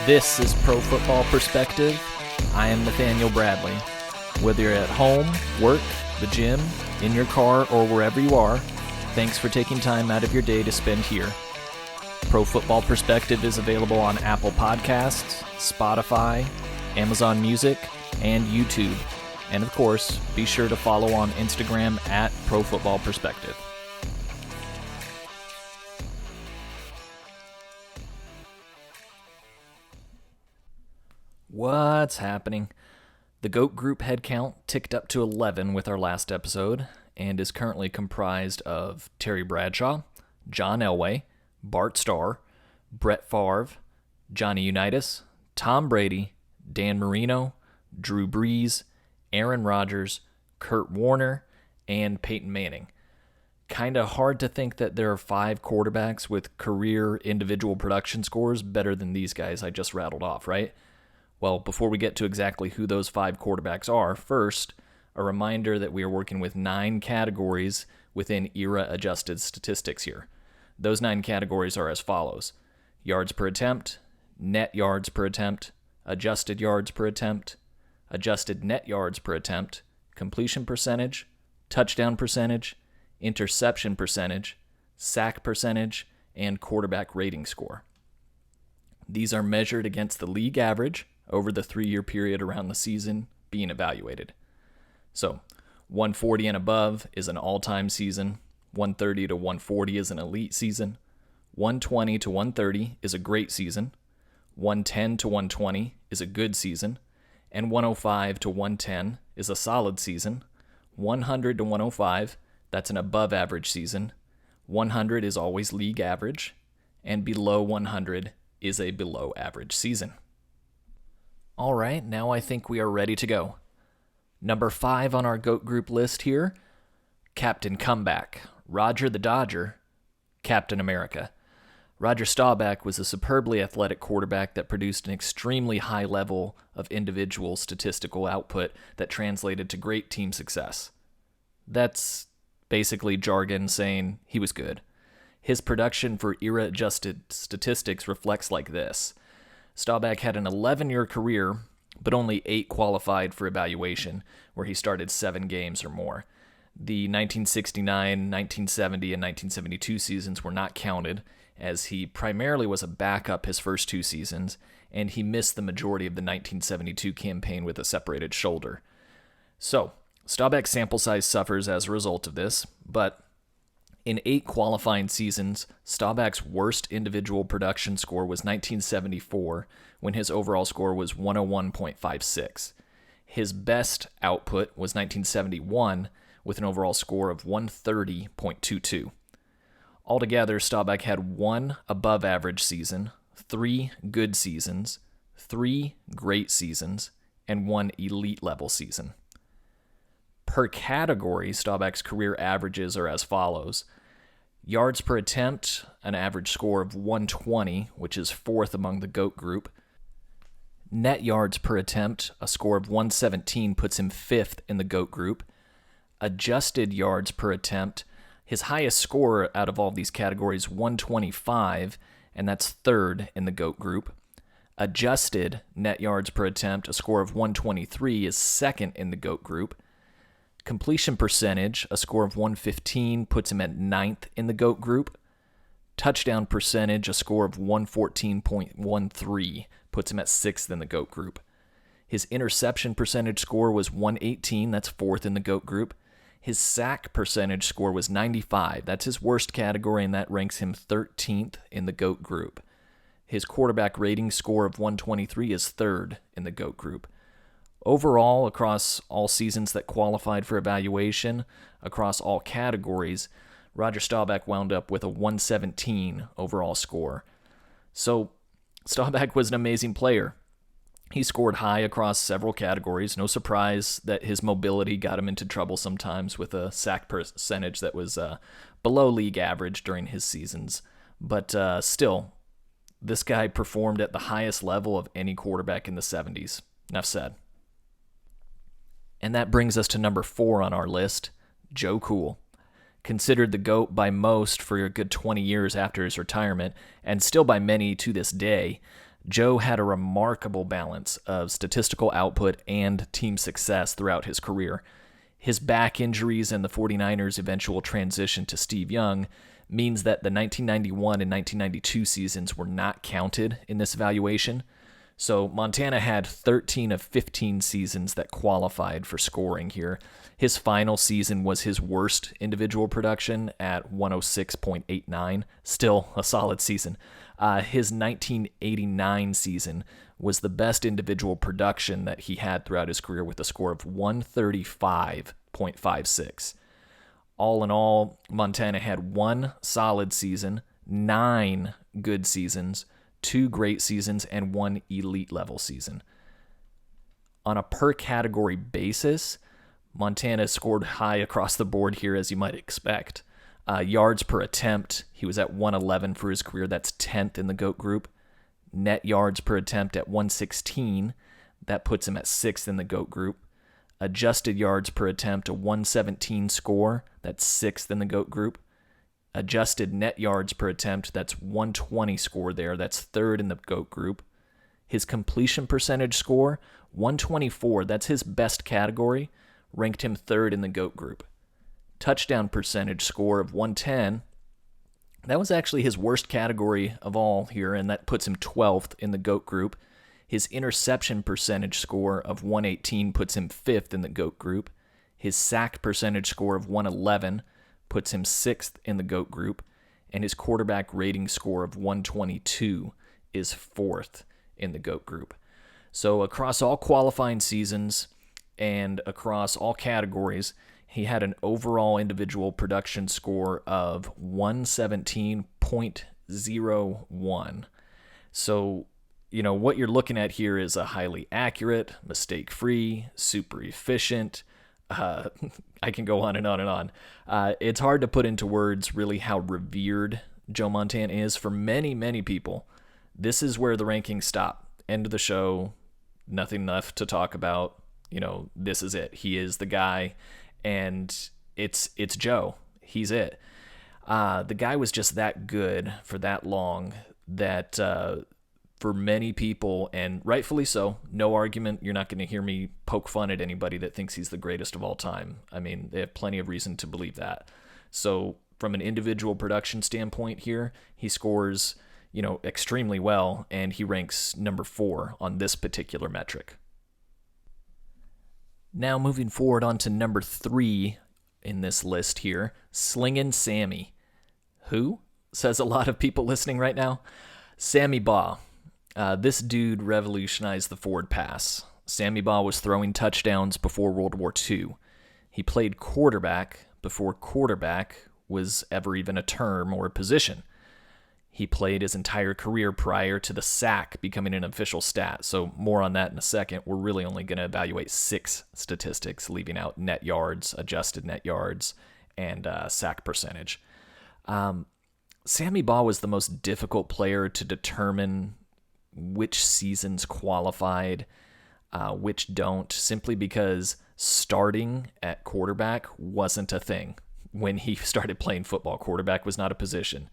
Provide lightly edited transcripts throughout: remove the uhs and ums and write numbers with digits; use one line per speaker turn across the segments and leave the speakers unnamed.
This is Pro Football Perspective. I am Nathaniel Bradley. Whether you're at home, work, the gym, in your car, or wherever you are, thanks for taking time out of your day to spend here. Pro Football Perspective is available on Apple Podcasts, Spotify, Amazon Music, and YouTube. And of course, be sure to follow on Instagram at Pro Football Perspective. What's happening? The GOAT Group head count ticked up to 11 with our last episode and is currently comprised of Terry Bradshaw, John Elway, Bart Starr, Brett Favre, Johnny Unitas, Tom Brady, Dan Marino, Drew Brees, Aaron Rodgers, Kurt Warner, and Peyton Manning. Kinda hard to think that there are 5 quarterbacks with career individual production scores better than these guys I just rattled off, right? Well, before we get to exactly who those 5 quarterbacks are, first, a reminder that we are working with 9 categories within era-adjusted statistics here. Those 9 categories are as follows: yards per attempt, net yards per attempt, adjusted yards per attempt, adjusted net yards per attempt, completion percentage, touchdown percentage, interception percentage, sack percentage, and quarterback rating score. These are measured against the league average over the 3-year period around the season being evaluated. So, 140 and above is an all-time season, 130 to 140 is an elite season, 120 to 130 is a great season, 110 to 120 is a good season, and 105 to 110 is a solid season, 100 to 105, that's an above-average season, 100 is always league average, and below 100 is a below-average season. All right, now I think we are ready to go. Number 5 on our GOAT Group list here, Captain Comeback, Roger the Dodger, Captain America. Roger Staubach was a superbly athletic quarterback that produced an extremely high level of individual statistical output that translated to great team success. That's basically jargon saying he was good. His production for era-adjusted statistics reflects like this. Staubach had an 11-year career, but only 8 qualified for evaluation, where he started 7 games or more. The 1969, 1970, and 1972 seasons were not counted, as he primarily was a backup his first 2 seasons, and he missed the majority of the 1972 campaign with a separated shoulder. So, Staubach's sample size suffers as a result of this, but in 8 qualifying seasons, Staubach's worst individual production score was 1974, when his overall score was 101.56. His best output was 1971, with an overall score of 130.22. Altogether, Staubach had 1 above-average season, 3 good seasons, 3 great seasons, and 1 elite-level season. Per category, Staubach's career averages are as follows: yards per attempt, an average score of 120, which is 4th among the GOAT group. Net yards per attempt, a score of 117 puts him 5th in the GOAT group. Adjusted yards per attempt, his highest score out of all of these categories, 125, and that's 3rd in the GOAT group. Adjusted net yards per attempt, a score of 123, is 2nd in the GOAT group. Completion percentage, a score of 115, puts him at 9th in the GOAT group. Touchdown percentage, a score of 114.13, puts him at 6th in the GOAT group. His interception percentage score was 118, that's 4th in the GOAT group. His sack percentage score was 95, that's his worst category, and that ranks him 13th in the GOAT group. His quarterback rating score of 123 is 3rd in the GOAT group. Overall, across all seasons that qualified for evaluation, across all categories, Roger Staubach wound up with a 117 overall score. So, Staubach was an amazing player. He scored high across several categories. No surprise that his mobility got him into trouble sometimes with a sack percentage that was below league average during his seasons. But still, this guy performed at the highest level of any quarterback in the 70s. Enough said. And that brings us to number 4 on our list, Joe Cool. Considered the GOAT by most for a good 20 years after his retirement, and still by many to this day, Joe had a remarkable balance of statistical output and team success throughout his career. His back injuries and the 49ers' eventual transition to Steve Young means that the 1991 and 1992 seasons were not counted in this evaluation. So Montana had 13 of 15 seasons that qualified for scoring here. His final season was his worst individual production at 106.89, still a solid season. His 1989 season was the best individual production that he had throughout his career with a score of 135.56. All in all, Montana had 1 solid season, 9 good seasons, 2 great seasons, and 1 elite level season. On a per category basis, Montana scored high across the board here, as you might expect. Yards per attempt, he was at 111 for his career. That's 10th in the GOAT group. Net yards per attempt at 116. That puts him at 6th in the GOAT group. Adjusted yards per attempt, a 117 score. That's 6th in the GOAT group. Adjusted net yards per attempt, that's 120 score there. That's 3rd in the GOAT group. His completion percentage score, 124. That's his best category. Ranked him 3rd in the GOAT group. Touchdown percentage score of 110. That was actually his worst category of all here, and that puts him 12th in the GOAT group. His interception percentage score of 118 puts him 5th in the GOAT group. His sack percentage score of 111 puts him 6th in the GOAT group. And his quarterback rating score of 122 is 4th in the GOAT group. So across all qualifying seasons and across all categories, he had an overall individual production score of 117.01. So, what you're looking at here is a highly accurate, mistake-free, super efficient. I can go on and on and on. It's hard to put into words really how revered Joe Montana is. For many, many people, this is where the rankings stop. End of the show, nothing left to talk about. This is it. He is the guy. And it's Joe. He's it. The guy was just that good for that long that for many people, and rightfully so, no argument, you're not going to hear me poke fun at anybody that thinks he's the greatest of all time. I mean, they have plenty of reason to believe that. So from an individual production standpoint here, he scores, extremely well, and he ranks number 4 on this particular metric. Now moving forward on to number 3 in this list here, Slingin' Sammy. Who? Says a lot of people listening right now. Sammy Baugh. This dude revolutionized the forward pass. Sammy Baugh was throwing touchdowns before World War II. He played quarterback before quarterback was ever even a term or a position. He played his entire career prior to the sack becoming an official stat, so more on that in a second. We're really only going to evaluate 6 statistics, leaving out net yards, adjusted net yards, and sack percentage. Sammy Baugh was the most difficult player to determine which seasons qualified, which don't, simply because starting at quarterback wasn't a thing. When he started playing football, quarterback was not a position.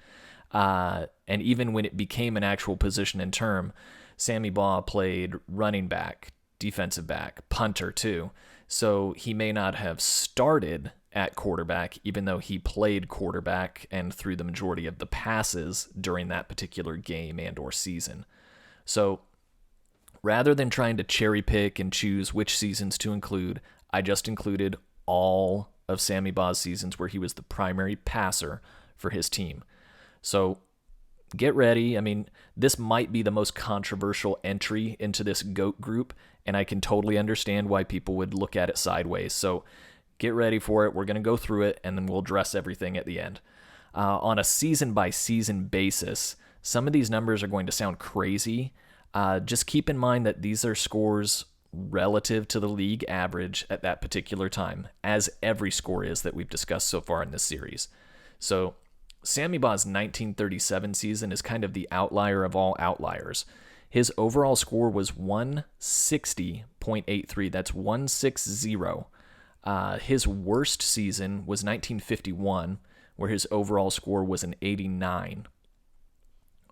And even when it became an actual position and term, Sammy Baugh played running back, defensive back, punter too. So he may not have started at quarterback, even though he played quarterback and threw the majority of the passes during that particular game and or season. So rather than trying to cherry pick and choose which seasons to include, I just included all of Sammy Baugh's seasons where he was the primary passer for his team. So get ready. I mean, this might be the most controversial entry into this GOAT group, and I can totally understand why people would look at it sideways. So get ready for it. We're going to go through it, and then we'll address everything at the end. On a season-by-season basis, some of these numbers are going to sound crazy. Just keep in mind that these are scores relative to the league average at that particular time, as every score is that we've discussed so far in this series. So Sammy Baugh's 1937 season is kind of the outlier of all outliers. His overall score was 160.83. That's 160. His worst season was 1951, where his overall score was an 89.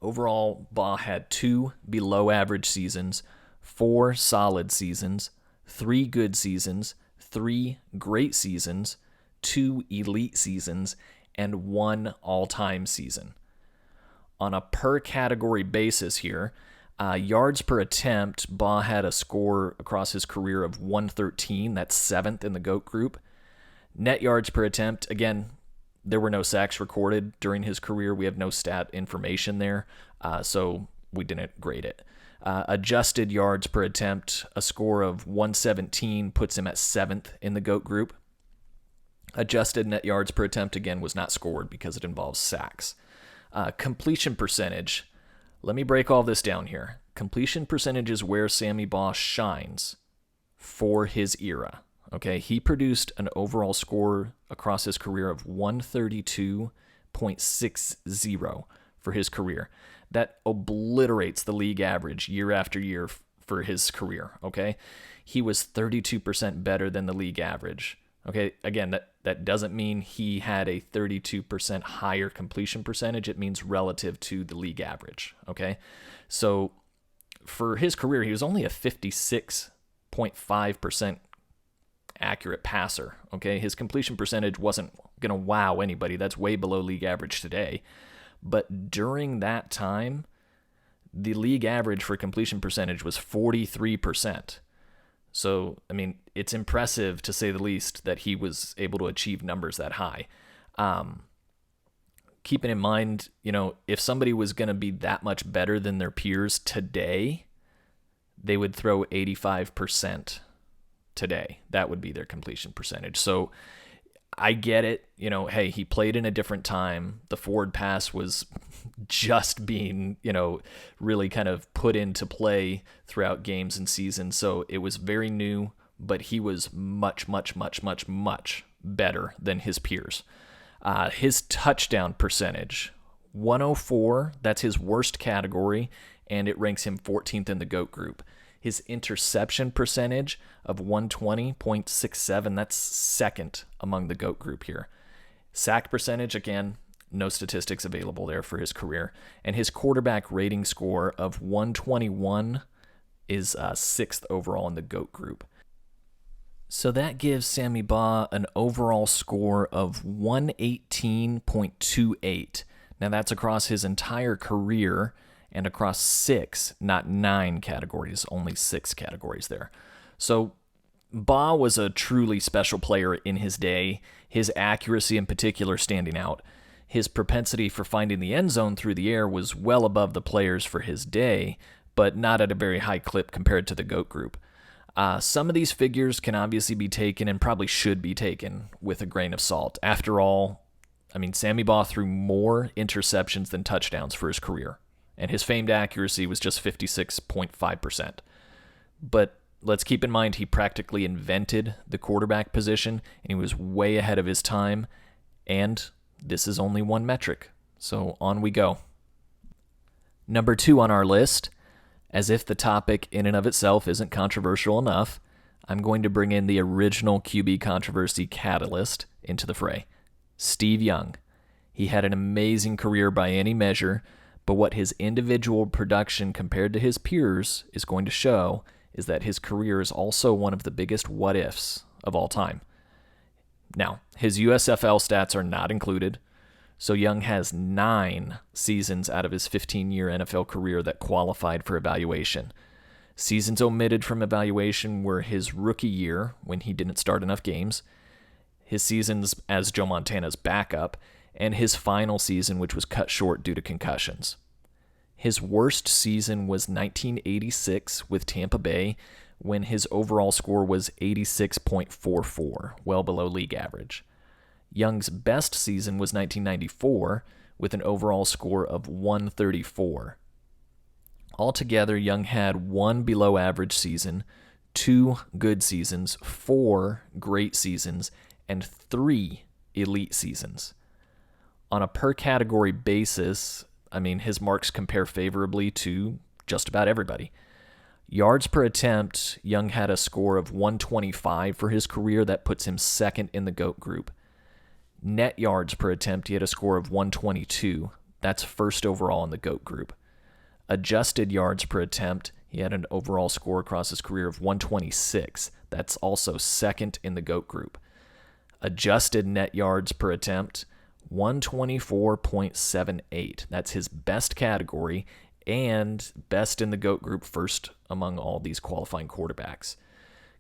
Overall, Baugh had 2 below average seasons, 4 solid seasons, 3 good seasons, 3 great seasons, 2 elite seasons, and 1 all-time season. On a per category basis here, yards per attempt, Baugh had a score across his career of 113. That's 7th in the GOAT group. Net yards per attempt, again, there were no sacks recorded during his career. We have no stat information there, so we didn't grade it. Adjusted yards per attempt, a score of 117 puts him at 7th in the GOAT group. Adjusted net yards per attempt, again, was not scored because it involves sacks. Completion percentage. Let me break all this down here. Completion percentage is where Sammy Baugh shines for his era. Okay, he produced an overall score across his career of 132.60 for his career. That obliterates the league average year after year for his career, okay? He was 32% better than the league average. Okay, again, that doesn't mean he had a 32% higher completion percentage. It means relative to the league average, okay? So for his career, he was only a 56.5% accurate passer, okay? His completion percentage wasn't going to wow anybody. That's way below league average today. But during that time, the league average for completion percentage was 43%. So, I mean, it's impressive to say the least that he was able to achieve numbers that high. Keeping in mind, if somebody was going to be that much better than their peers today, they would throw 85% today. That would be their completion percentage. So I get it. Hey, he played in a different time. The forward pass was just being, really kind of put into play throughout games and seasons. So it was very new, but he was much, much, much, much, much better than his peers. His touchdown percentage, 104, that's his worst category, and it ranks him 14th in the GOAT group. His interception percentage of 120.67, that's second among the GOAT group here. Sack percentage, again, no statistics available there for his career. And his quarterback rating score of 121 is sixth overall in the GOAT group. So that gives Sammy Baugh an overall score of 118.28. Now that's across his entire career, and across 6, not 9 categories, only 6 categories there. So Baugh was a truly special player in his day, his accuracy in particular standing out. His propensity for finding the end zone through the air was well above the players for his day, but not at a very high clip compared to the GOAT group. Some of these figures can obviously be taken and probably should be taken with a grain of salt. After all, Sammy Baugh threw more interceptions than touchdowns for his career, and his famed accuracy was just 56.5%. But let's keep in mind he practically invented the quarterback position, and he was way ahead of his time, and this is only one metric. So on we go. Number 2 on our list, as if the topic in and of itself isn't controversial enough, I'm going to bring in the original QB controversy catalyst into the fray, Steve Young. He had an amazing career by any measure, but what his individual production compared to his peers is going to show is that his career is also one of the biggest what-ifs of all time. Now, his USFL stats are not included, so Young has 9 seasons out of his 15-year NFL career that qualified for evaluation. Seasons omitted from evaluation were his rookie year, when he didn't start enough games, his seasons as Joe Montana's backup, and his final season, which was cut short due to concussions. His worst season was 1986 with Tampa Bay, when his overall score was 86.44, well below league average. Young's best season was 1994, with an overall score of 134. Altogether, Young had 1 below average season, 2 good seasons, 4 great seasons, and 3 elite seasons. On a per-category basis, his marks compare favorably to just about everybody. Yards per attempt, Young had a score of 125 for his career. That puts him second in the GOAT group. Net yards per attempt, he had a score of 122. That's first overall in the GOAT group. Adjusted yards per attempt, he had an overall score across his career of 126. That's also second in the GOAT group. Adjusted net yards per attempt, 124.78. That's his best category and best in the GOAT group, first among all these qualifying quarterbacks.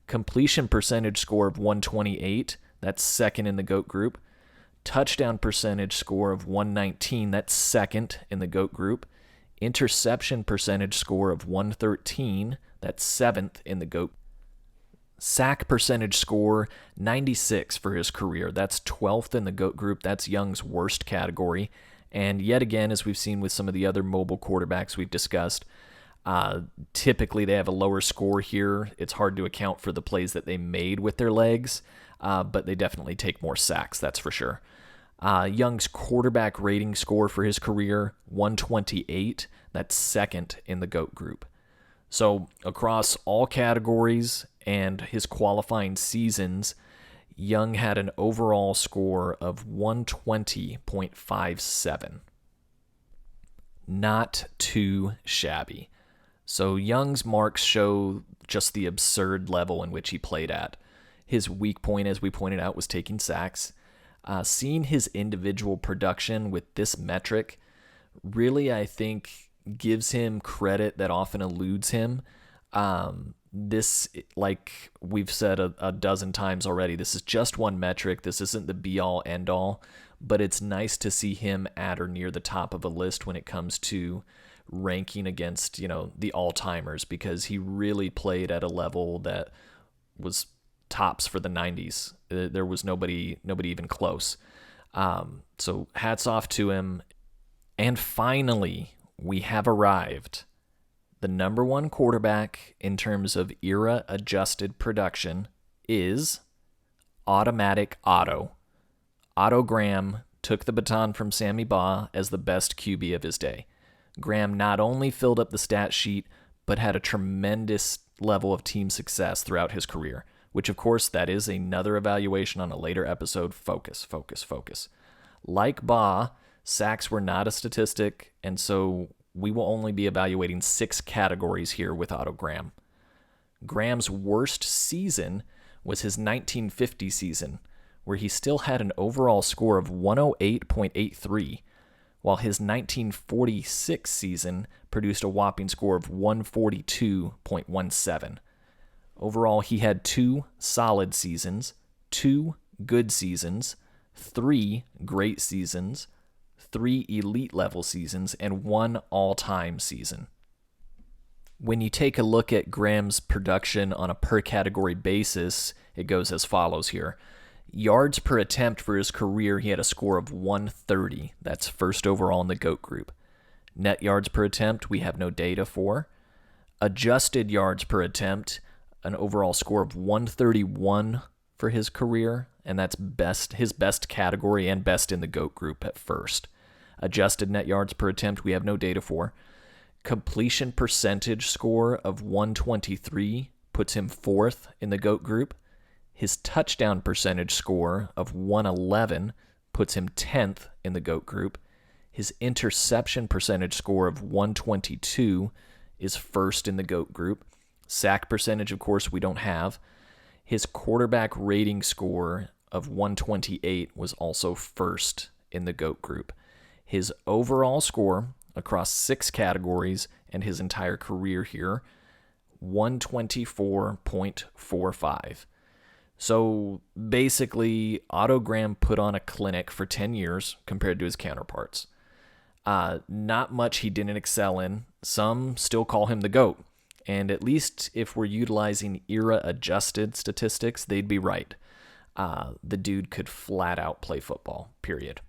Completion percentage score of 128. That's second in the GOAT group. Touchdown percentage score of 119. That's second in the GOAT group. Interception percentage score of 113. That's seventh in the GOAT. Sack percentage score, 96 for his career. That's 12th in the GOAT group. That's Young's worst category. And yet again, as we've seen with some of the other mobile quarterbacks we've discussed, typically they have a lower score here. It's hard to account for the plays that they made with their legs, but they definitely take more sacks, that's for sure. Young's quarterback rating score for his career, 128. That's second in the GOAT group. So across all categories and his qualifying seasons, Young had an overall score of 120.57. Not too shabby. So Young's marks show just the absurd level in which he played at. His weak point, as we pointed out, was taking sacks. Seeing his individual production with this metric really, I think, gives him credit that often eludes him. This, like we've said a dozen times already, this is just one metric. This isn't the be-all, end-all, but it's nice to see him at or near the top of a list when it comes to ranking against, the all-timers, because he really played at a level that was tops for the 90s. There was nobody even close. So hats off to him. And finally, we have arrived. The number one quarterback in terms of era-adjusted production is Automatic Otto. Otto Graham took the baton from Sammy Baugh as the best QB of his day. Graham not only filled up the stat sheet, but had a tremendous level of team success throughout his career, which of course that is another evaluation on a later episode. Focus. Like Baugh, sacks were not a statistic, and so we will only be evaluating 6 categories here with Otto Graham. Graham's worst season was his 1950 season, where he still had an overall score of 108.83, while his 1946 season produced a whopping score of 142.17. Overall, he had 2 solid seasons, 2 good seasons, 3 great seasons, 3 elite level seasons, and 1 all-time season. When you take a look at Graham's production on a per category basis, it goes as follows here. Yards per attempt for his career, he had a score of 130. That's first overall in the GOAT group. Net yards per attempt, we have no data for. Adjusted yards per attempt, an overall score of 131 for his career, and that's his best category and best in the GOAT group at first. Adjusted net yards per attempt, we have no data for. Completion percentage score of 123 puts him 4th in the GOAT group. His touchdown percentage score of 111 puts him 10th in the GOAT group. His interception percentage score of 122 is first in the GOAT group. Sack percentage, of course, we don't have. His quarterback rating score of 128 was also first in the GOAT group. His overall score across 6 categories and his entire career here, 124.45. So basically, Otto Graham put on a clinic for 10 years compared to his counterparts. Not much he didn't excel in. Some still call him the GOAT. And at least if we're utilizing era-adjusted statistics, they'd be right. The dude could flat out play football, period.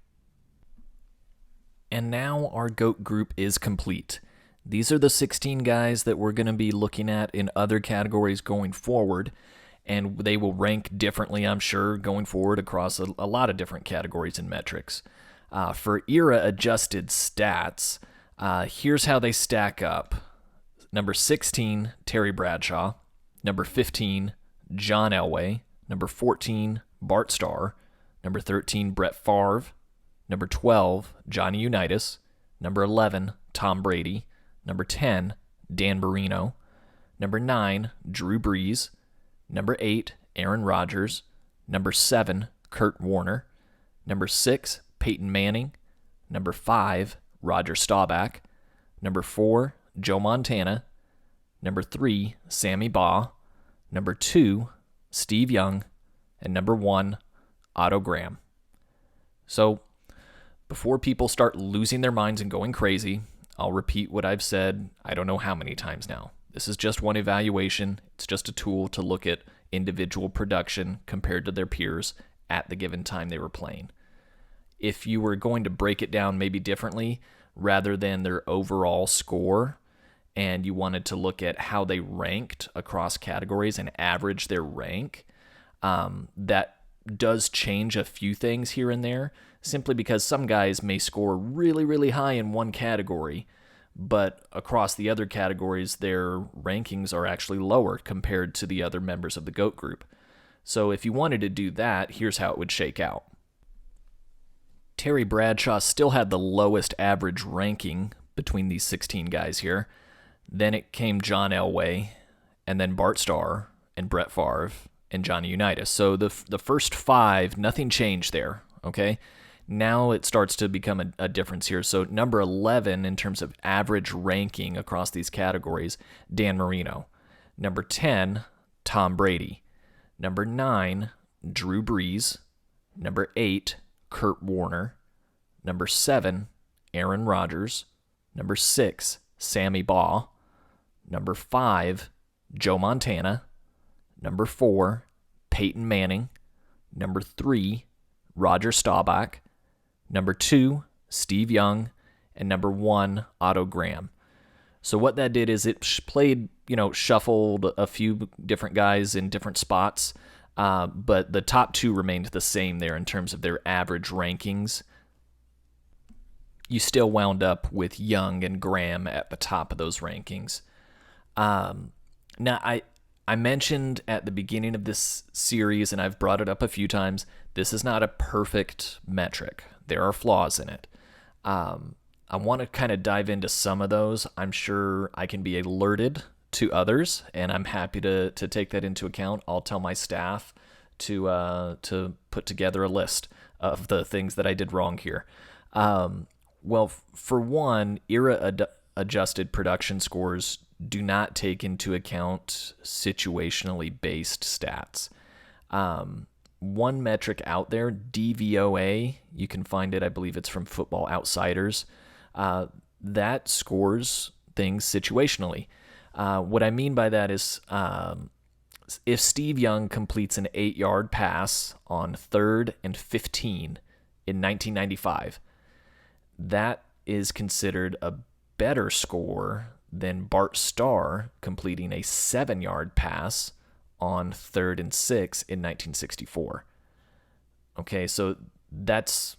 And now our GOAT group is complete. These are the 16 guys that we're going to be looking at in other categories going forward, and they will rank differently, I'm sure, going forward across a lot of different categories and metrics. For era-adjusted stats, here's how they stack up. Number 16, Terry Bradshaw. Number 15, John Elway. Number 14, Bart Starr. Number 13, Brett Favre. Number 12, Johnny Unitas. Number 11, Tom Brady. Number 10, Dan Marino. Number 9, Drew Brees. Number 8, Aaron Rodgers. Number 7, Kurt Warner. Number 6, Peyton Manning. Number 5, Roger Staubach. Number 4, Joe Montana. Number 3, Sammy Baugh. Number 2, Steve Young. And number 1, Otto Graham. So, before people start losing their minds and going crazy, I'll repeat what I've said I don't know how many times now. This is just one evaluation. It's just a tool to look at individual production compared to their peers at the given time they were playing. If you were going to break it down maybe differently, rather than their overall score, and you wanted to look at how they ranked across categories and average their rank, that does change a few things here and there, simply because some guys may score really, really high in one category, but across the other categories, their rankings are actually lower compared to the other members of the GOAT group. So if you wanted to do that, here's how it would shake out. Terry Bradshaw still had the lowest average ranking between these 16 guys here. Then it came John Elway, and then Bart Starr, and Brett Favre, and Johnny Unitas. So the first 5, nothing changed there, okay? Now it starts to become a difference here. So number 11 in terms of average ranking across these categories, Dan Marino. Number 10, Tom Brady. Number 9, Drew Brees. Number 8, Kurt Warner. Number 7, Aaron Rodgers. Number 6, Sammy Baugh. Number 5, Joe Montana. Number 4, Peyton Manning. Number 3, Roger Staubach. Number 2, Steve Young. And number 1, Otto Graham. So what that did is it played, shuffled a few different guys in different spots, but the top 2 remained the same there in terms of their average rankings. You still wound up with Young and Graham at the top of those rankings. Now, I mentioned at the beginning of this series, and I've brought it up a few times, this is not a perfect metric. There are flaws in it. I want to kind of dive into some of those. I'm sure I can be alerted to others, and I'm happy to take that into account. I'll tell my staff to put together a list of the things that I did wrong here. Well, for one, era-adjusted production scores do not take into account situationally based stats. One metric out there, DVOA, you can find it, I believe it's from Football Outsiders, that scores things situationally. What I mean by that is if Steve Young completes an 8-yard pass on 3rd and 15 in 1995, that is considered a better score than Bart Starr completing a 7-yard pass on 3rd and 6 in 1964. Okay, so that's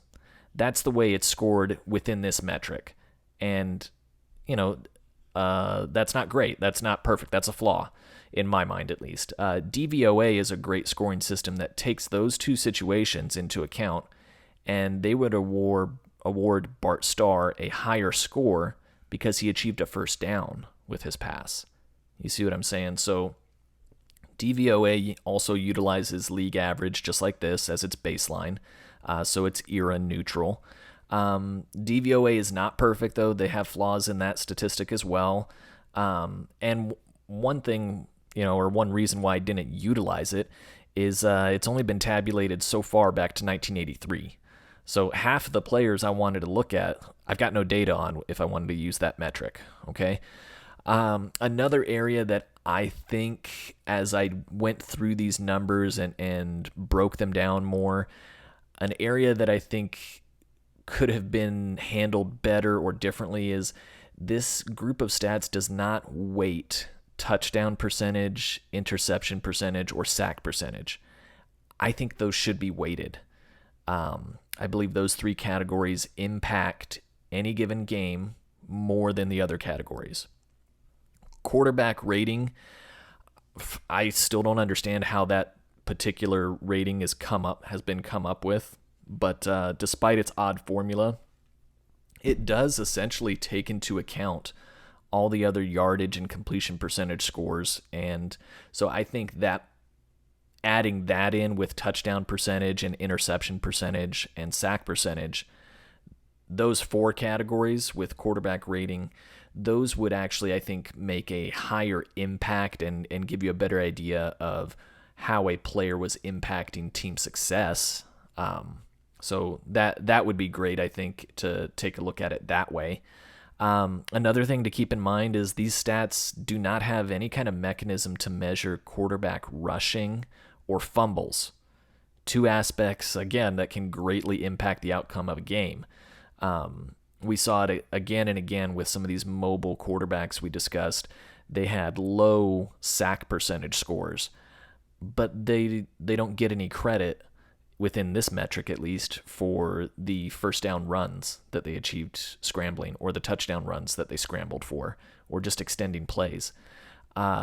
the way it's scored within this metric. And, that's not great. That's not perfect. That's a flaw, in my mind at least. DVOA is a great scoring system that takes those two situations into account, and they would award Bart Starr a higher score because he achieved a first down with his pass. You see what I'm saying? So DVOA also utilizes league average just like this as its baseline, so it's era neutral. DVOA is not perfect, though. They have flaws in that statistic as well. And one thing, or one reason why I didn't utilize it is it's only been tabulated so far back to 1983. So half of the players I wanted to look at, I've got no data on if I wanted to use that metric, okay? Another area that I think as I went through these numbers and broke them down more, an area that I think could have been handled better or differently is this group of stats does not weight touchdown percentage, interception percentage, or sack percentage. I think those should be weighted. I believe those 3 categories impact any given game more than the other categories. Quarterback rating, I still don't understand how that particular rating has been come up with, but despite its odd formula, it does essentially take into account all the other yardage and completion percentage scores. And so I think that adding that in with touchdown percentage and interception percentage and sack percentage, those 4 categories with quarterback rating, those would actually, I think, make a higher impact and give you a better idea of how a player was impacting team success. So that would be great, I think, to take a look at it that way. Another thing to keep in mind is these stats do not have any kind of mechanism to measure quarterback rushing or fumbles. 2 aspects, again, that can greatly impact the outcome of a game. We saw it again and again with some of these mobile quarterbacks we discussed. They had low sack percentage scores, but they don't get any credit within this metric, at least, for the first down runs that they achieved scrambling, or the touchdown runs that they scrambled for, or just extending plays.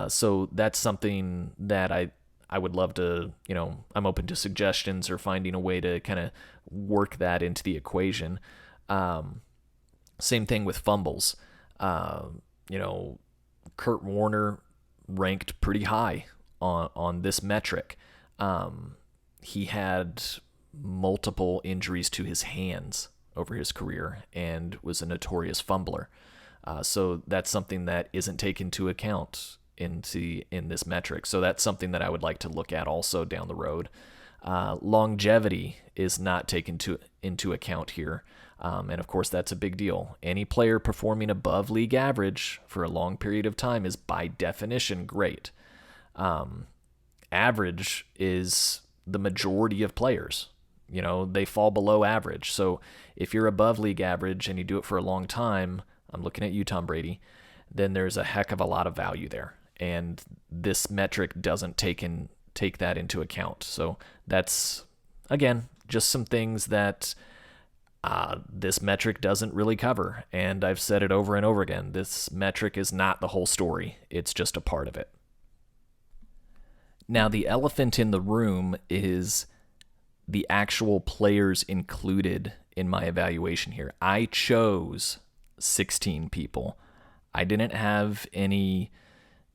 So that's something that I would love to, I'm open to suggestions or finding a way to kind of work that into the equation. Same thing with fumbles. Kurt Warner ranked pretty high on this metric. He had multiple injuries to his hands over his career and was a notorious fumbler. So that's something that isn't taken into account in this metric. So that's something that I would like to look at also down the road. Longevity is not taken into account here. And of course, that's a big deal. Any player performing above league average for a long period of time is by definition great. Average is the majority of players. They fall below average. So if you're above league average and you do it for a long time, I'm looking at you, Tom Brady, then there's a heck of a lot of value there. And this metric doesn't take that into account. So that's, again, just some things that this metric doesn't really cover. And I've said it over and over again. This metric is not the whole story. It's just a part of it. Now, the elephant in the room is the actual players included in my evaluation here. I chose 16 people. I didn't have any,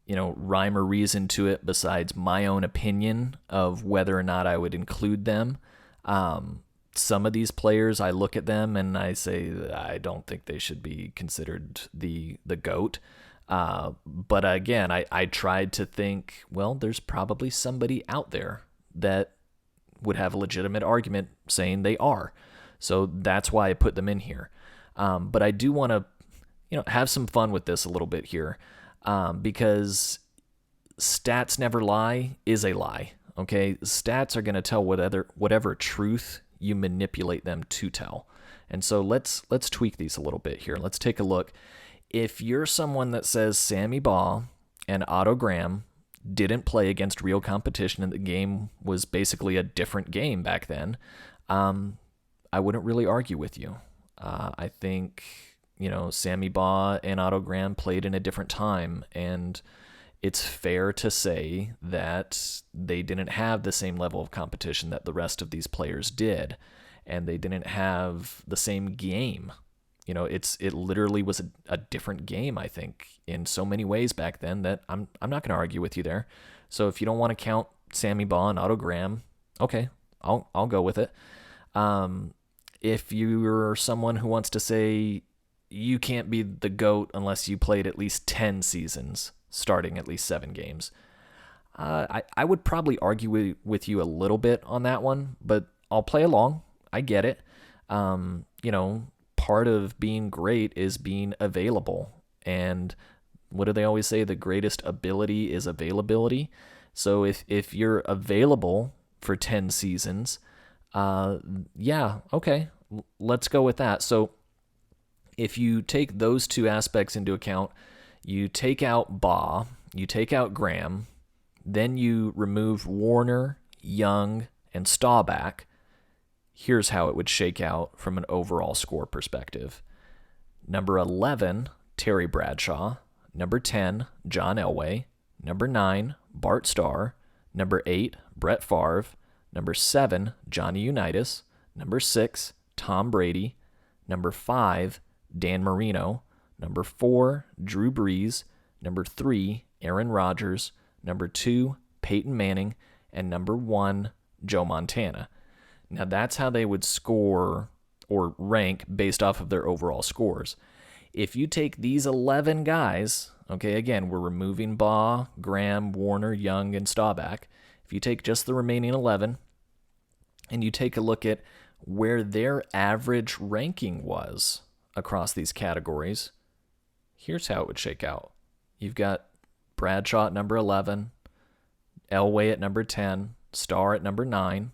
rhyme or reason to it besides my own opinion of whether or not I would include them. Some of these players, I look at them and I say, I don't think they should be considered the GOAT. But again, I tried to think, well, there's probably somebody out there that would have a legitimate argument saying they are. So that's why I put them in here. But I do want to, have some fun with this a little bit here, because stats never lie is a lie. Okay, stats are going to tell whatever truth you manipulate them to tell. And so let's tweak these a little bit here. Let's take a look. If you're someone that says Sammy Baugh and Otto Graham didn't play against real competition and the game was basically a different game back then, I wouldn't really argue with you. I think, Sammy Baugh and Otto Graham played in a different time, and it's fair to say that they didn't have the same level of competition that the rest of these players did, and they didn't have the same game. It literally was a different game, I think, in so many ways back then that I'm not going to argue with you there. So if you don't want to count Sammy Baugh and Otto Graham, okay, I'll go with it. If you're someone who wants to say you can't be the GOAT unless you played at least 10 seasons, starting at least 7 games, I would probably argue with you a little bit on that one, but I'll play along. I get it. Part of being great is being available. And what do they always say? The greatest ability is availability. So if you're available for 10 seasons, yeah, okay, let's go with that. So if you take those 2 aspects into account, you take out Baugh, you take out Graham, then you remove Warner, Young, and Staubach. Here's how it would shake out from an overall score perspective. Number 11, Terry Bradshaw. Number 10, John Elway. Number 9, Bart Starr. Number 8, Brett Favre. Number 7, Johnny Unitas. Number 6, Tom Brady. Number 5, Dan Marino. Number 4, Drew Brees. Number 3, Aaron Rodgers. Number 2, Peyton Manning. And number 1, Joe Montana. Now, that's how they would score or rank based off of their overall scores. If you take these 11 guys, okay, again, we're removing Baugh, Graham, Warner, Young, and Staubach. If you take just the remaining 11 and you take a look at where their average ranking was across these categories, here's how it would shake out. You've got Bradshaw at number 11, Elway at number 10, Starr at number 9,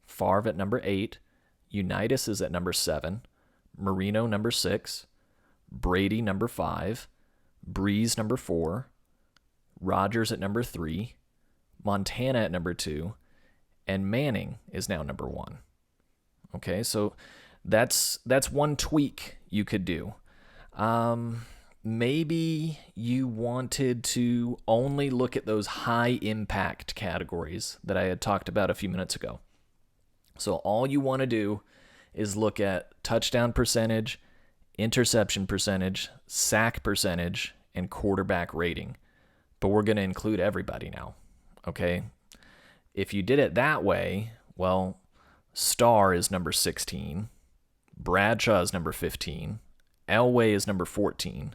Favre at number 8, Unitas is at number 7, Marino number 6, Brady number 5, Brees number 4, Rodgers at number 3, Montana at number 2, and Manning is now number 1. Okay, so that's one tweak you could do. Maybe you wanted to only look at those high impact categories that I had talked about a few minutes ago. So all you want to do is look at touchdown percentage, interception percentage, sack percentage, and quarterback rating. But we're going to include everybody now, okay? If you did it that way, well, Starr is number 16, Bradshaw is number 15, Elway is number 14,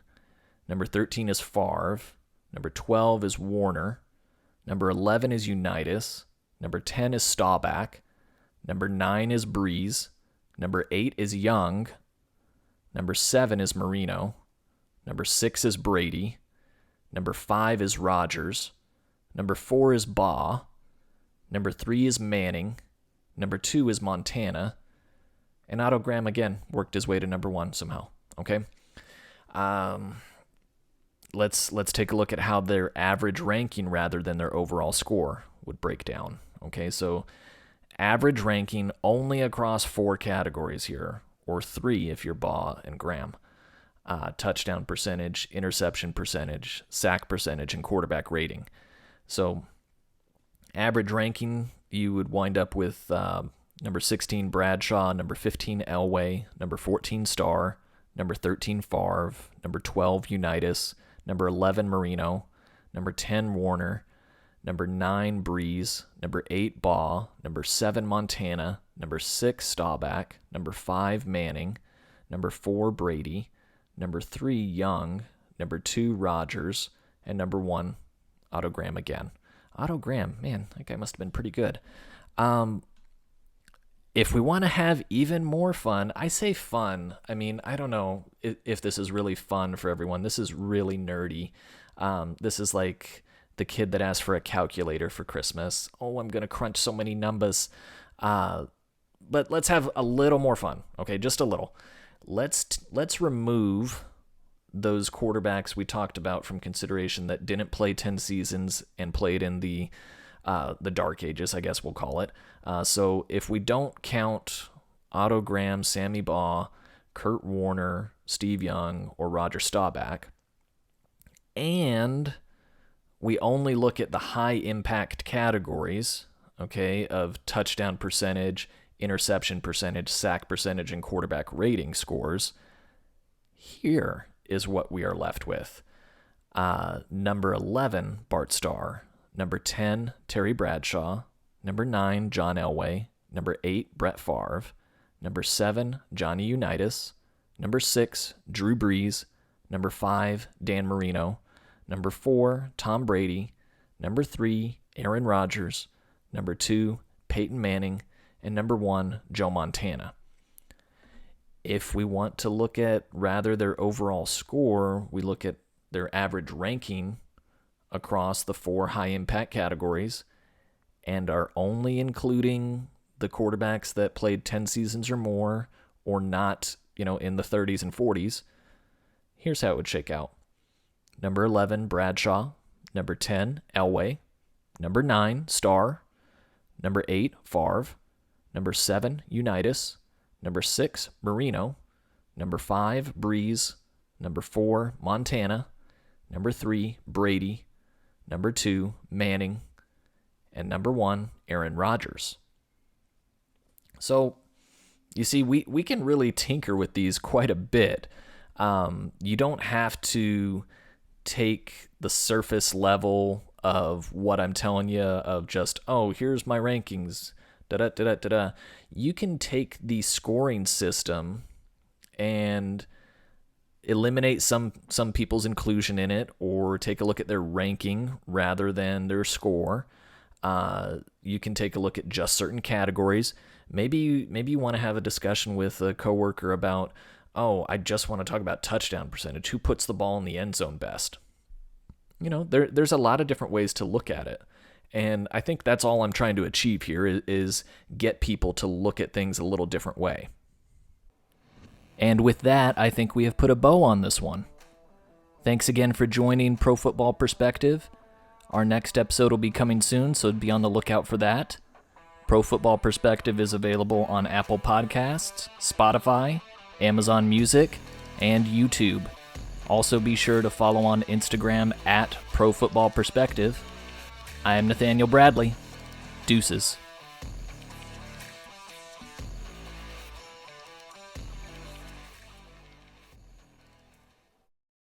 number 13 is Favre, number 12 is Warner, number 11 is Unitas, number 10 is Staubach, number 9 is Brees, number 8 is Young, number 7 is Marino, number 6 is Brady, number 5 is Rodgers, number 4 is Baugh, number 3 is Manning, number 2 is Montana, and Otto Graham again worked his way to number 1 somehow. Okay, let's take a look at how their average ranking rather than their overall score would break down. Okay, so average ranking only across 4 categories here, or 3 if you're Baugh and Graham. Touchdown percentage, interception percentage, sack percentage, and quarterback rating. So average ranking, you would wind up with number 16 Bradshaw, number 15 Elway, number 14 Starr, number 13 Favre, number 12 Unitas, number 11 Marino, number 10 Warner, number 9 Brees, number 8 Baugh, number 7 Montana, number 6 Staubach, number 5 Manning, number 4 Brady, number 3 Young, number 2 Rodgers, and number 1 Otto Graham again. Otto Graham, man, that guy must have been pretty good. If we want to have even more fun, I say fun. I mean, I don't know if this is really fun for everyone. This is really nerdy. This is like the kid that asked for a calculator for Christmas. Oh, I'm going to crunch so many numbers. But let's have a little more fun, okay? Just a little. Let's remove those quarterbacks we talked about from consideration that didn't play 10 seasons and played in the dark ages, I guess we'll call it. So if we don't count Otto Graham, Sammy Baugh, Kurt Warner, Steve Young, or Roger Staubach, and we only look at the high impact categories, okay, of touchdown percentage, interception percentage, sack percentage, and quarterback rating scores, here is what we are left with. Number 11, Bart Starr. Number 10, Terry Bradshaw. Number 9, John Elway. Number 8, Brett Favre. Number 7, Johnny Unitas. Number 6, Drew Brees. Number 5, Dan Marino. Number 4, Tom Brady. Number 3, Aaron Rodgers. Number 2, Peyton Manning. And number 1, Joe Montana. If we want to look at rather their overall score, we look at their average ranking across the 4 high-impact categories and are only including the quarterbacks that played 10 seasons or more or not, in the 30s and 40s. Here's how it would shake out. Number 11, Bradshaw. Number 10, Elway. Number 9, Starr. Number 8, Favre. Number 7, Unitas. Number 6, Marino. Number 5, Brees. Number 4, Montana. Number 3, Brady. Number 2, Manning. And number 1, Aaron Rodgers. So, you see, we can really tinker with these quite a bit. You don't have to take the surface level of what I'm telling you of just, oh, here's my rankings, da-da-da-da-da-da. You can take the scoring system and eliminate some people's inclusion in it, or take a look at their ranking rather than their score. You can take a look at just certain categories. Maybe you want to have a discussion with a coworker about, oh, I just want to talk about touchdown percentage. Who puts the ball in the end zone best? There's a lot of different ways to look at it. And I think that's all I'm trying to achieve here is get people to look at things a little different way. And with that, I think we have put a bow on this one. Thanks again for joining Pro Football Perspective. Our next episode will be coming soon, so be on the lookout for that. Pro Football Perspective is available on Apple Podcasts, Spotify, Amazon Music, and YouTube. Also be sure to follow on Instagram at Pro Football Perspective. I am Nathaniel Bradley. Deuces.